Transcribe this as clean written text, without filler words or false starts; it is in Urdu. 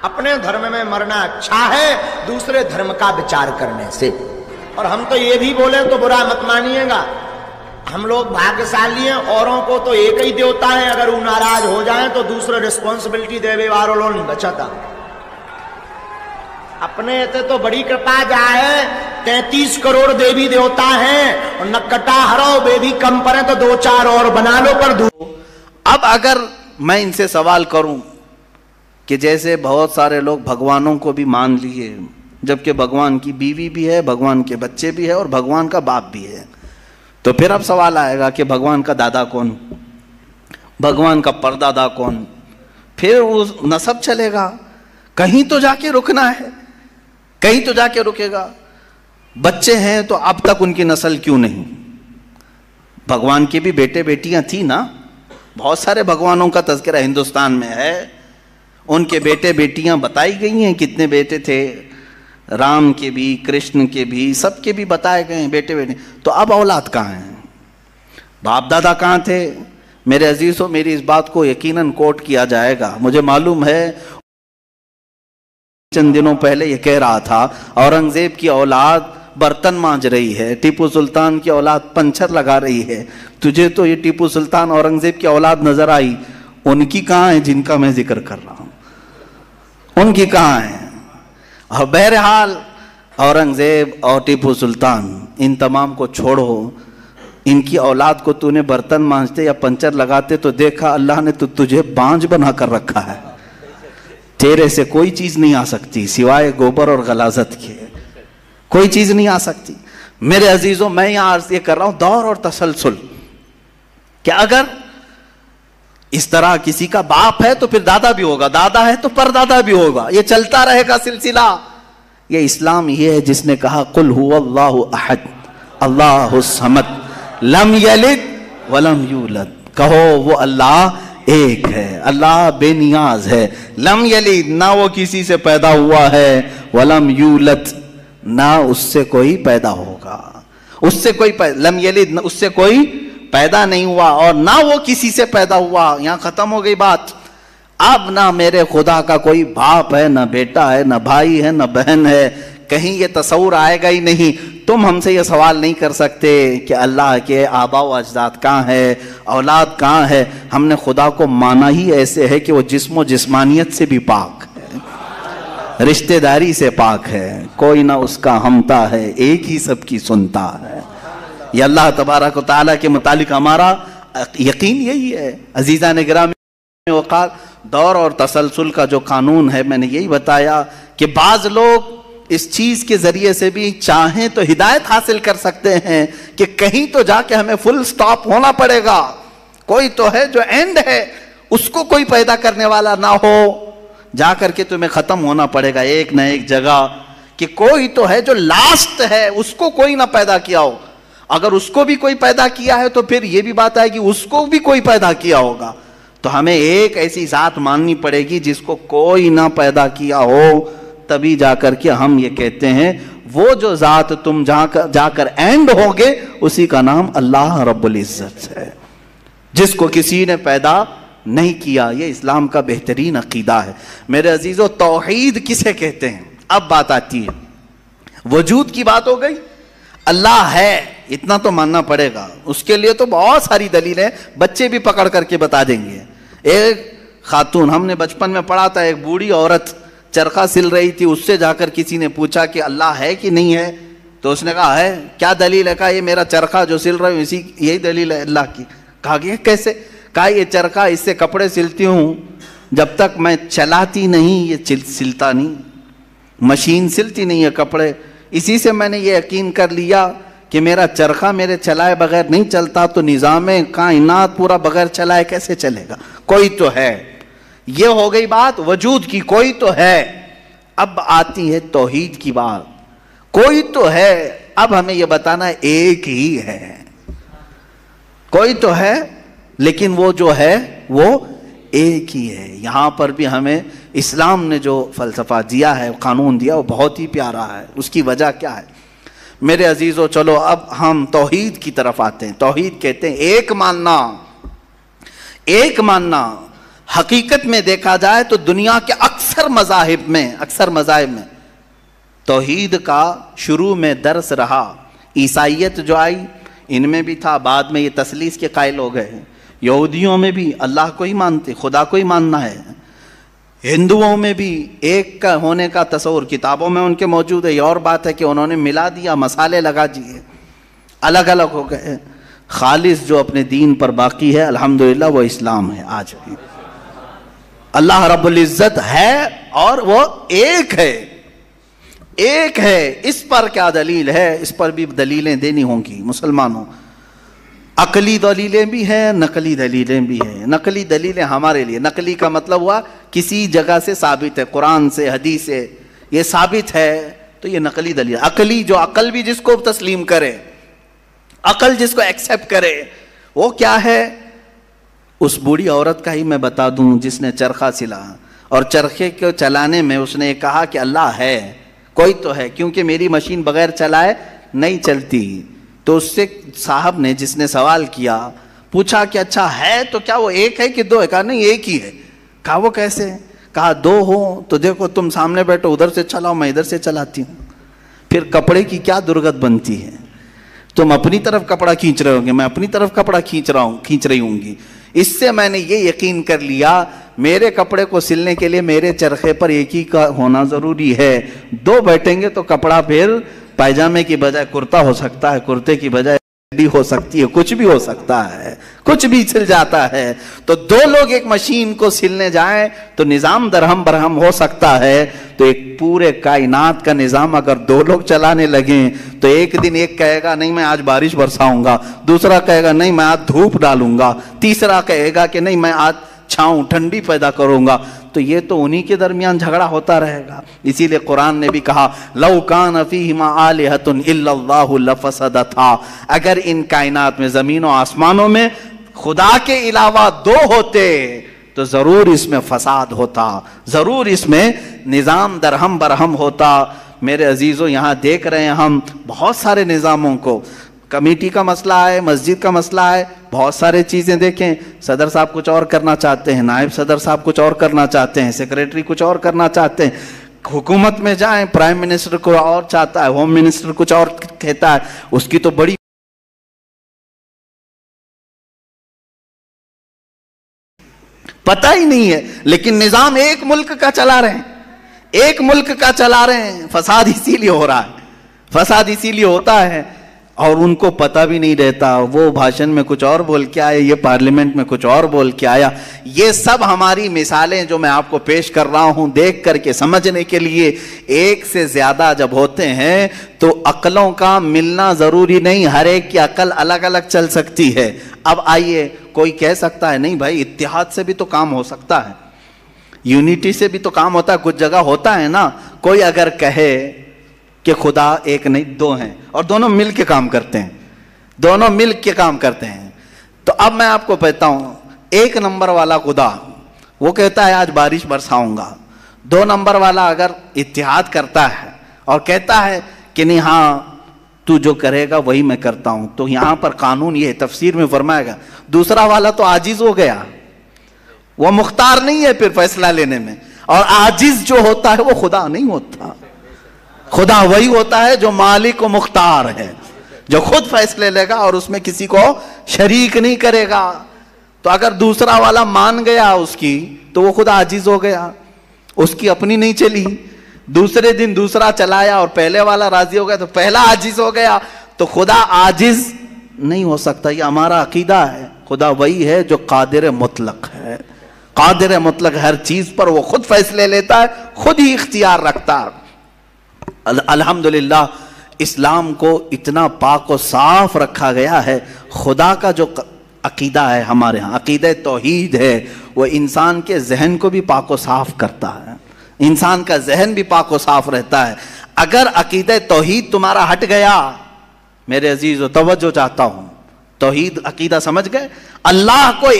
اپنے دھرم میں مرنا اچھا ہے دوسرے دھرم کا وچار کرنے سے. اور ہم تو یہ بھی بولیں تو برا مت مانیے گا، ہم لوگ بھاگیشالی ہیں، اوروں کو تو ایک ہی دیوتا ہے، اگر وہ ناراض ہو جائیں تو دوسرے رسپانسبلٹی دے وارو نہیں بچتا. اپنے تے تو بڑی کرپا جائے 33 کروڑ دیوی دیوتا ہیں اور نکٹا ہرو بے بھی کم پڑے تو 2-4 اور بنا لو پر دو. اب اگر میں ان سے سوال کروں کہ جیسے بہت سارے لوگ بھگوانوں کو بھی مان لیے، جبکہ بھگوان کی بیوی بھی ہے، بھگوان کے بچے بھی ہے اور بھگوان کا باپ بھی ہے، تو پھر اب سوال آئے گا کہ بھگوان کا دادا کون، بھگوان کا پردادا کون؟ پھر وہ نسب چلے گا، کہیں تو جا کے رکنا ہے، کہیں تو جا کے رکے گا. بچے ہیں تو اب تک ان کی نسل کیوں نہیں؟ بھگوان کے بھی بیٹے بیٹیاں تھیں نا، بہت سارے بھگوانوں کا تذکرہ ہندوستان میں ہے، ان کے بیٹے بیٹیاں بتائی گئی ہیں، کتنے بیٹے تھے، رام کے بھی، کرشن کے بھی، سب کے بھی بتائے گئے ہیں بیٹے بیٹے. تو اب اولاد کہاں ہیں؟ باپ دادا کہاں تھے؟ میرے عزیزوں، میری اس بات کو یقیناً کوٹ کیا جائے گا. مجھے معلوم ہے چند دنوں پہلے یہ کہہ رہا تھا اورنگزیب کی اولاد برتن مانج رہی ہے، ٹیپو سلطان کی اولاد پنچر لگا رہی ہے. تجھے تو یہ ٹیپو سلطان اورنگزیب کی اولاد نظر آئی، ان کی کہاں ہے جن کا میں ذکر کر رہا ہوں؟ ان کی کہاں ہے؟ اور بہرحال اورنگزیب اور ٹیپو سلطان ان تمام کو چھوڑو، ان کی اولاد کو تو نے برتن مانجتے یا پنچر لگاتے تو دیکھا اللہ نے تو تجھے بانج بنا کر رکھا ہے. تیرے سے کوئی چیز نہیں آ سکتی سوائے گوبر اور غلاظت کے، کوئی چیز نہیں آ سکتی. میرے عزیزوں، میں یہاں عرض یہ کر رہا ہوں دور اور تسلسل، کہ اگر اس طرح کسی کا باپ ہے تو پھر دادا بھی ہوگا، دادا ہے تو پردادا بھی ہوگا، یہ چلتا رہے گا سلسلہ. یہ اسلام یہ ہے جس نے کہا قل هو اللہ احد اللہ الصمد لم یلد ولم یولد، کہو وہ اللہ ایک ہے، اللہ بے نیاز ہے، لم یلد نہ وہ کسی سے پیدا ہوا ہے، ولم یولد نہ اس سے کوئی پیدا ہوگا، اس سے کوئی لم یلد اس سے کوئی پیدا نہیں ہوا اور نہ وہ کسی سے پیدا ہوا. یہاں ختم ہو گئی بات. اب نہ میرے خدا کا کوئی باپ ہے، نہ بیٹا ہے، نہ بھائی ہے، نہ بہن ہے، کہیں یہ تصور آئے گا ہی نہیں. تم ہم سے یہ سوال نہیں کر سکتے کہ اللہ کے آباء و اجداد کہاں ہے، اولاد کہاں ہے. ہم نے خدا کو مانا ہی ایسے ہے کہ وہ جسم و جسمانیت سے بھی پاک ہے، رشتہ داری سے پاک ہے، کوئی نہ اس کا ہمتا ہے، ایک ہی سب کی سنتا ہے. یہ اللہ تبارک و تعالیٰ کے متعلق ہمارا یقین یہی ہے. عزیزان گرامی وقار، دور اور تسلسل کا جو قانون ہے میں نے یہی بتایا کہ بعض لوگ اس چیز کے ذریعے سے بھی چاہیں تو ہدایت حاصل کر سکتے ہیں کہ کہیں تو جا کے ہمیں فل سٹاپ ہونا پڑے گا، کوئی تو ہے جو اینڈ ہے، اس کو کوئی پیدا کرنے والا نہ ہو، جا کر کے تمہیں ختم ہونا پڑے گا ایک نہ ایک جگہ، کہ کوئی تو ہے جو لاسٹ ہے، اس کو کوئی نہ پیدا کیا ہو. اگر اس کو بھی کوئی پیدا کیا ہے تو پھر یہ بھی بات ہے کہ اس کو بھی کوئی پیدا کیا ہوگا. تو ہمیں ایک ایسی ذات ماننی پڑے گی جس کو کوئی نہ پیدا کیا ہو، تبھی جا کر کے ہم یہ کہتے ہیں وہ جو ذات تم جا کر اینڈ ہوگے اسی کا نام اللہ رب العزت ہے، جس کو کسی نے پیدا نہیں کیا. یہ اسلام کا بہترین عقیدہ ہے. میرے عزیزو، توحید کسے کہتے ہیں؟ اب بات آتی ہے، وجود کی بات ہو گئی، اللہ ہے اتنا تو ماننا پڑے گا. اس کے لیے تو بہت ساری دلیلیں بچے بھی پکڑ کر کے بتا دیں گے. ایک خاتون، ہم نے بچپن میں پڑھا تھا، ایک بوڑھی عورت چرخہ سل رہی تھی، اس سے جا کر کسی نے پوچھا کہ اللہ ہے کہ نہیں ہے، تو اس نے کہا ہے. کیا دلیل ہے؟ کہا یہ میرا چرخہ جو سل رہا ہوں اسی یہی دلیل ہے اللہ کی. کہا کہ کیسے؟ کہا یہ چرخہ اس سے کپڑے سلتی ہوں، جب تک میں چلاتی نہیں یہ سلتا نہیں، مشین سلتی نہیں ہے کپڑے، اسی سے میں نے یہ یقین کر لیا کہ میرا چرخہ میرے چلائے بغیر نہیں چلتا، تو نظام کائنات پورا بغیر چلائے کیسے چلے گا؟ کوئی تو ہے. یہ ہو گئی بات وجود کی، کوئی تو ہے. اب آتی ہے توحید کی بات، کوئی تو ہے. اب ہمیں یہ بتانا ایک ہی ہے، کوئی تو ہے لیکن وہ جو ہے وہ ایک ہی ہے. یہاں پر بھی ہمیں اسلام نے جو فلسفہ دیا ہے، قانون دیا، وہ بہت ہی پیارا ہے. اس کی وجہ کیا ہے میرے عزیزو؟ چلو اب ہم توحید کی طرف آتے ہیں. توحید کہتے ہیں ایک ماننا، ایک ماننا. حقیقت میں دیکھا جائے تو دنیا کے اکثر مذاہب میں توحید کا شروع میں درس رہا. عیسائیت جو آئی ان میں بھی تھا، بعد میں یہ تثلیث کے قائل ہو گئے. یہودیوں میں بھی اللہ کو ہی مانتے، خدا کو ہی ماننا ہے. ہندوؤں میں بھی ایک کا ہونے کا تصور کتابوں میں ان کے موجود ہے. یہ اور بات ہے کہ انہوں نے ملا دیا، مسالے لگا دیے، الگ الگ ہو گئے. خالص جو اپنے دین پر باقی ہے الحمدللہ وہ اسلام ہے. آج بھی اللہ رب العزت ہے اور وہ ایک ہے. اس پر کیا دلیل ہے؟ اس پر بھی دلیلیں دینی ہوں گی مسلمانوں. عقلی دلیلیں بھی ہیں، نقلی دلیلیں بھی ہیں. نقلی دلیلیں ہمارے لیے، نقلی کا مطلب ہوا کسی جگہ سے ثابت ہے، قرآن سے، حدیث سے یہ ثابت ہے تو یہ نقلی دلیل. عقلی جو عقل بھی جس کو تسلیم کرے، عقل جس کو ایکسیپٹ کرے، وہ کیا ہے؟ اس بوڑھی عورت کا ہی میں بتا دوں جس نے چرخہ سلا اور چرخے کو چلانے میں اس نے کہا کہ اللہ ہے، کوئی تو ہے، کیونکہ میری مشین بغیر چلائے نہیں چلتی. تو اس سے صاحب نے جس نے سوال کیا پوچھا کہ اچھا ہے تو کیا وہ ایک ہے کہ دو ہے؟ کہا نہیں ایک ہی ہے. کہا وہ کیسے؟ کہا دو ہو تو دیکھو تم سامنے بیٹھو، ادھر سے چلاؤ، میں ادھر سے چلاتی ہوں. پھر کپڑے کی کیا درگت بنتی ہے؟ تم اپنی طرف کپڑا کھینچ رہے ہوں گے، میں اپنی طرف کپڑا کھینچ رہی ہوں گی. اس سے میں نے یہ یقین کر لیا میرے کپڑے کو سلنے کے لیے میرے چرخے پر ایک ہی کا ہونا ضروری ہے. دو بیٹھیں گے تو کپڑا پھر پائجامے کی بجائے کرتا ہو سکتا ہے، کرتے کی بجائے چڈی ہو سکتی ہے، کچھ بھی ہو سکتا ہے، کچھ بھی سل جاتا ہے. تو دو لوگ ایک مشین کو سلنے جائیں تو نظام درہم برہم ہو سکتا ہے. تو ایک پورے کائنات کا نظام اگر دو لوگ چلانے لگیں تو ایک دن ایک کہے گا نہیں میں آج بارش برساؤں گا، دوسرا کہے گا نہیں میں آج دھوپ ڈالوں گا، تیسرا کہے گا کہ نہیں میں آج چھاؤں ٹھنڈی پیدا کروں گا. تو یہ تو انہی کے درمیان جھگڑا ہوتا رہے گا. اسی لیے قرآن نے بھی کہا لو کان فیہما آلہۃ الا اللہ لفسدتا، اگر ان کائنات میں زمین و آسمانوں میں خدا کے علاوہ دو ہوتے تو ضرور اس میں فساد ہوتا، ضرور اس میں نظام درہم برہم ہوتا. میرے عزیزوں یہاں دیکھ رہے ہیں ہم بہت سارے نظاموں کو، کمیٹی کا مسئلہ ہے، مسجد کا مسئلہ ہے، بہت سارے چیزیں دیکھیں. صدر صاحب کچھ اور کرنا چاہتے ہیں، نائب صدر صاحب کچھ اور کرنا چاہتے ہیں، سیکریٹری کچھ اور کرنا چاہتے ہیں. حکومت میں جائیں پرائم منسٹر کو اور چاہتا ہے، ہوم منسٹر کچھ اور کہتا ہے، اس کی تو بڑی پتہ ہی نہیں ہے. لیکن نظام ایک ملک کا چلا رہے ہیں، ایک ملک کا چلا رہے ہیں. فساد اسی لیے ہو رہا ہے، فساد اسی لیے ہوتا ہے اور ان کو پتہ بھی نہیں رہتا. وہ بھاشن میں کچھ اور بول کے آیا، یہ پارلیمنٹ میں کچھ اور بول کے آیا. یہ سب ہماری مثالیں جو میں آپ کو پیش کر رہا ہوں دیکھ کر کے سمجھنے کے لیے. ایک سے زیادہ جب ہوتے ہیں تو عقلوں کا ملنا ضروری نہیں، ہر ایک کی عقل الگ الگ چل سکتی ہے. اب آئیے کوئی کہہ سکتا ہے نہیں بھائی اتحاد سے بھی تو کام ہو سکتا ہے، یونٹی سے بھی تو کام ہوتا ہے، کچھ جگہ ہوتا ہے نا. کوئی اگر کہے کہ خدا ایک نہیں دو ہیں اور دونوں مل کے کام کرتے ہیں، دونوں مل کے کام کرتے ہیں، تو اب میں آپ کو کہتا ہوں ایک نمبر والا خدا وہ کہتا ہے آج بارش برساؤں گا. دو نمبر والا اگر اتحاد کرتا ہے اور کہتا ہے کہ نہیں ہاں تو جو کرے گا وہی میں کرتا ہوں، تو یہاں پر قانون یہ تفسیر میں فرمائے گا دوسرا والا تو عاجز ہو گیا، وہ مختار نہیں ہے پھر فیصلہ لینے میں. اور عاجز جو ہوتا ہے وہ خدا نہیں ہوتا، خدا وہی ہوتا ہے جو مالک و مختار ہے، جو خود فیصلے لے گا اور اس میں کسی کو شریک نہیں کرے گا. تو اگر دوسرا والا مان گیا اس کی تو وہ خدا عاجز ہو گیا، اس کی اپنی نہیں چلی. دوسرے دن دوسرا چلایا اور پہلے والا راضی ہو گیا تو پہلا عاجز ہو گیا. تو خدا عاجز نہیں ہو سکتا، یہ ہمارا عقیدہ ہے. خدا وہی ہے جو قادر مطلق ہے، قادر مطلق، ہر چیز پر وہ خود فیصلے لیتا ہے، خود ہی اختیار رکھتا ہے. الحمدللہ اسلام کو اتنا پاک و صاف رکھا گیا ہے. خدا کا جو عقیدہ ہے ہمارے ہاں، عقیدہ توحید ہے، وہ انسان کے ذہن کو بھی پاک و صاف کرتا ہے، انسان کا ذہن بھی پاک و صاف رہتا ہے. اگر عقیدہ توحید تمہارا ہٹ گیا، میرے عزیز و توجہ چاہتا ہوں، توحید عقیدہ سمجھ گئے، اللہ کو